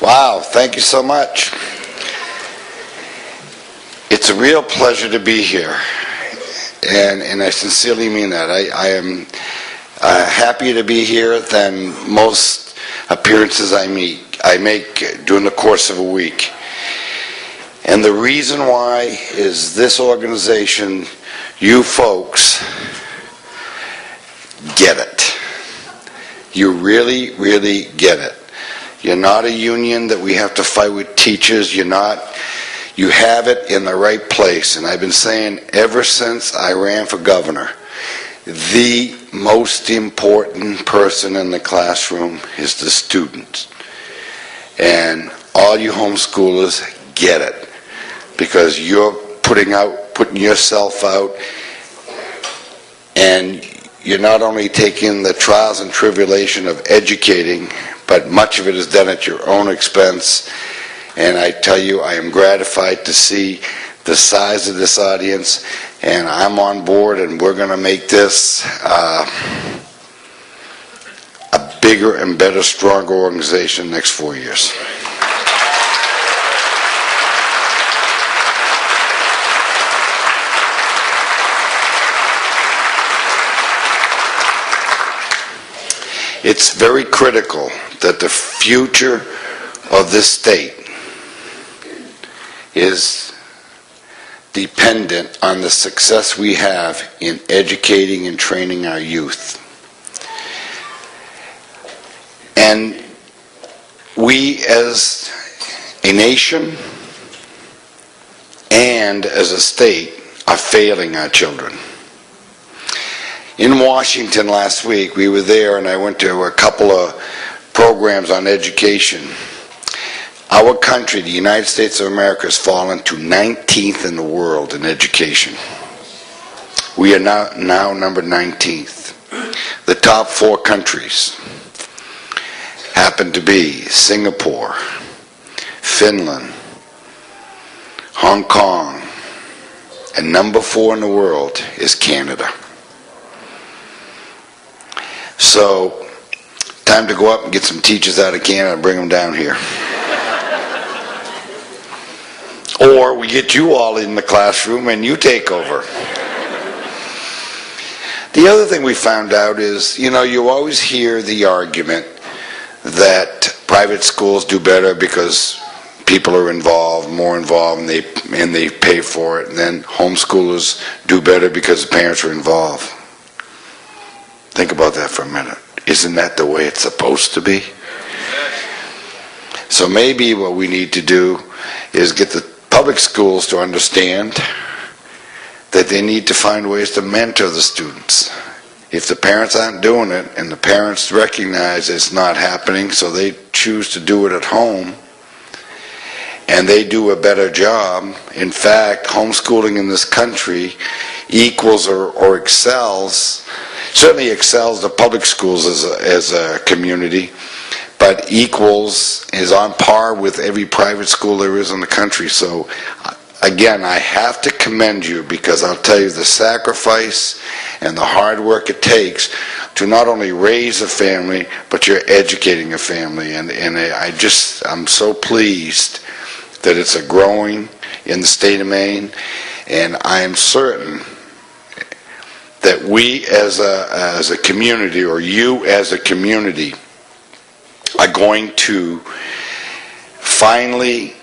Wow, thank you so much. It's a real pleasure to be here, and I sincerely mean that. I am happier to be here than most appearances I make during the course of a week. And the reason why is this organization, you folks, get it. You really, really get it. You're not a union that we have to fight with teachers. You have it in the right place. And I've been saying ever since I ran for governor, the most important person in the classroom is the student. And all you homeschoolers get it, because you're putting yourself out, and you're not only taking the trials and tribulation of educating, but much of it is done at your own expense. And I tell you, I am gratified to see the size of this audience, and I'm on board, and we're going to make this a bigger and better, stronger organization next 4 years. It's very critical that the future of this state is dependent on the success we have in educating and training our youth. And we as a nation and as a state are failing our children. In Washington last week, we were there, and I went to a couple of programs on education. Our country, the United States of America, has fallen to 19th in the world in education. We are now number 19th. The top 4 countries happen to be Singapore, Finland, Hong Kong, and number 4 in the world is Canada. So, time to go up and get some teachers out of Canada and bring them down here. Or we get you all in the classroom and you take over. The other thing we found out is, you always hear the argument that private schools do better because people are involved, more involved, and they pay for it, and then homeschoolers do better because the parents are involved. Think about that for a minute. Isn't that the way it's supposed to be? So maybe what we need to do is get the public schools to understand that they need to find ways to mentor the students. If the parents aren't doing it, and the parents recognize it's not happening, so they choose to do it at home, and they do a better job. In fact, homeschooling in this country equals or excels, certainly excels the public schools as a community, but is on par with every private school there is in the country. So again, I have to commend you, because I'll tell you the sacrifice and the hard work it takes to not only raise a family, but you're educating a family. And I'm so pleased that it's a growing in the state of Maine, and I am certain that we as a community, or you as a community, are going to finally,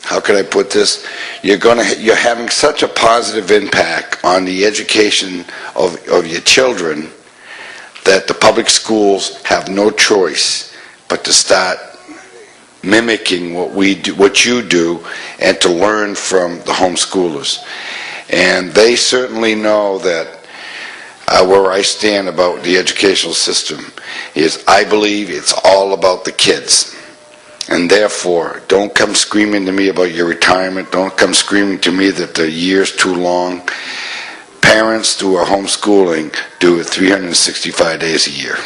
how could I put this? You're having such a positive impact on the education of your children that the public schools have no choice but to start mimicking what you do, and to learn from the homeschoolers. And they certainly know that where I stand about the educational system is, I believe it's all about the kids. And therefore, don't come screaming to me about your retirement. Don't come screaming to me that the year's too long. Parents who are homeschooling do it 365 days a year.